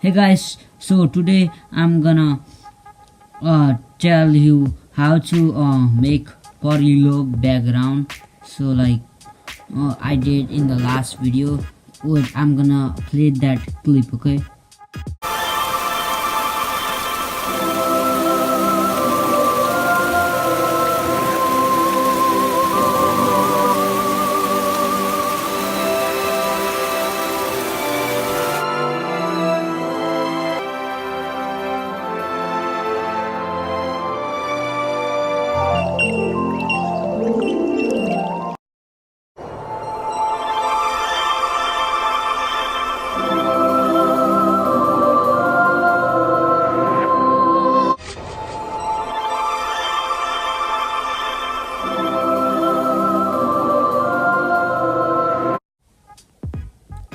Hey guys, so today I'm gonna tell you how to make pari background. So like I did in the last video. Wait, I'm gonna play that clip, okay?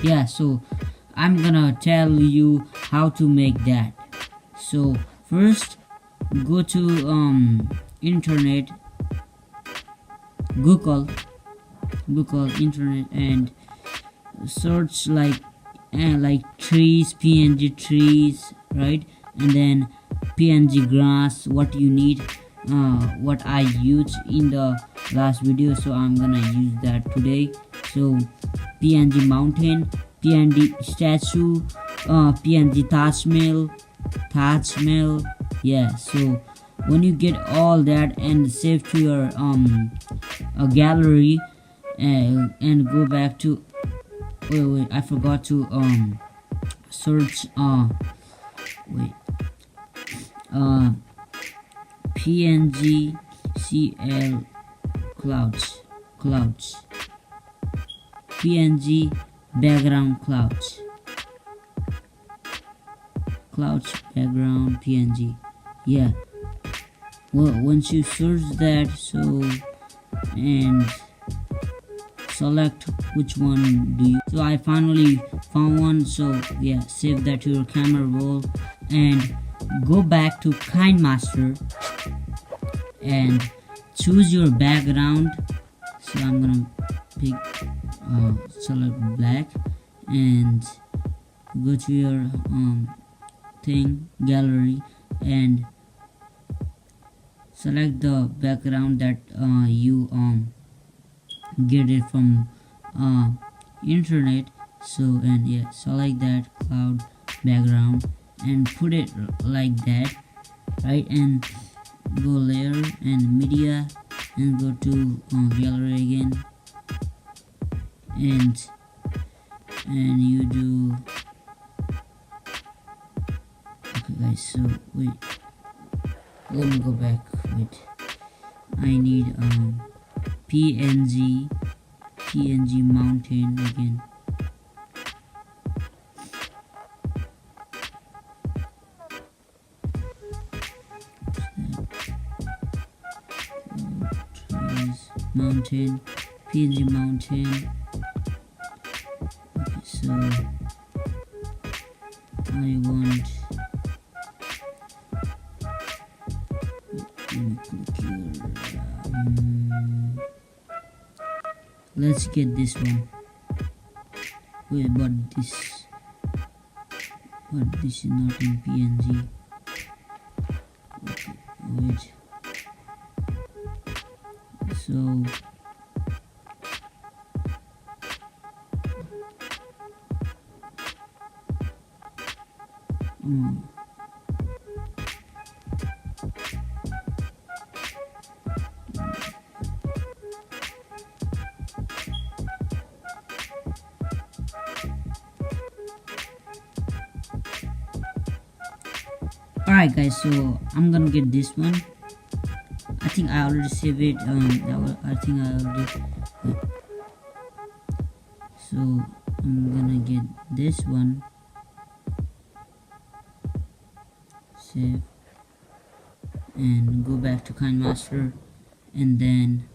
Yeah, so I'm gonna tell you how to make that. So first go to internet, google internet, and search like trees, png trees, right? And then png grass, what you need, what I used in the last video, so I'm gonna use that today. So png mountain, png statue, png Taj Mahal. Yeah, so when you get all that and save to your gallery, and go back to wait, I forgot to search png cl clouds png background clouds background png. Yeah, well, once you search that, so and select which one do you, so I finally found one. So yeah, save that to your camera roll and go back to KineMaster and choose your background. So I'm gonna pick select black and go to your gallery and select the background that you get it from internet. So and yeah, select that cloud background and put it like that, right? And go layer and media and go to gallery again, and you do okay guys. So wait, let me go back. Wait, I need png mountain again. Mountain, png mountain. Okay, so I want, let me click here. Let's get this one. Wait, but this is not in png. Okay, wait. So alright guys, so I'm gonna get this one. I think I already saved it. I think I already. So I'm gonna get this one. Save and go back to KineMaster, and then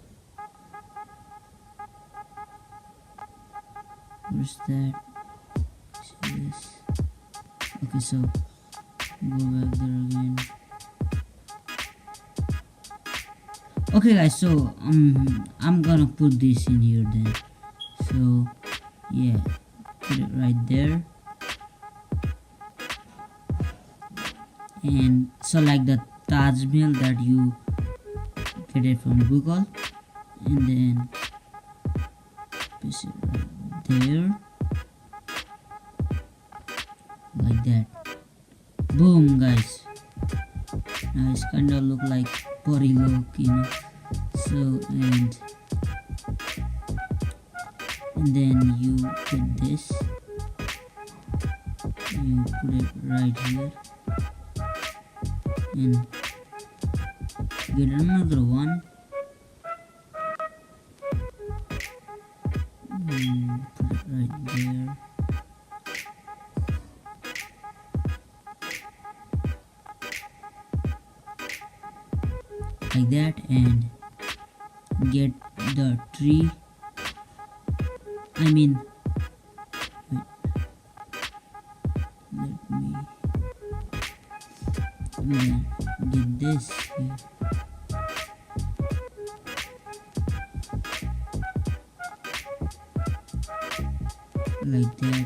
where's that? See this? Okay, so go back there again. Okay guys, so I'm gonna put this in here then. So yeah, put it right there. and select the Taj Mahal that you get it from Google, and then paste it right there like that. Boom, guys. Now it's kind of look like pari look, so and then you get this, you put it right here and get another one, and put it right there. Like that, and get the tree, wait, let me get this here. Like that.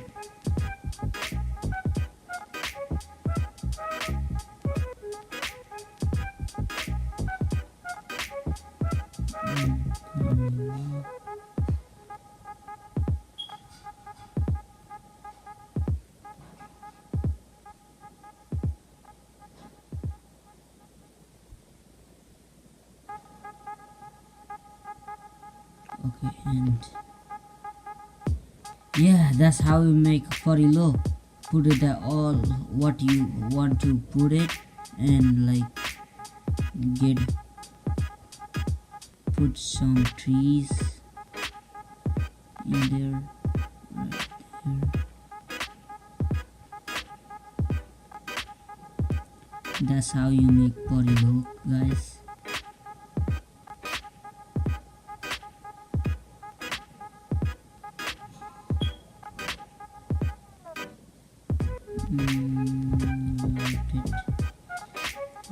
Okay, and yeah, that's how you make a pari look. Put it at all what you want to put it, and like put some trees in there, right there. That's how you make pari look, guys.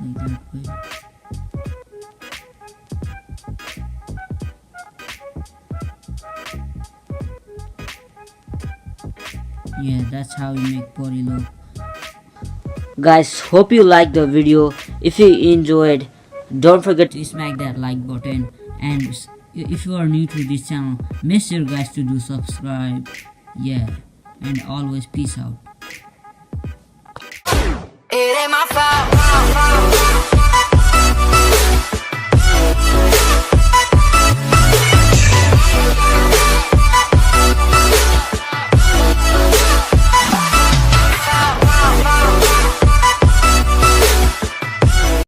Like that way. Yeah, that's how you make pari look. Guys, hope you liked the video. If you enjoyed, don't forget to smack that like button, and if you are new to this channel, make sure guys to do subscribe. Yeah, and always peace out. It ain't my fault.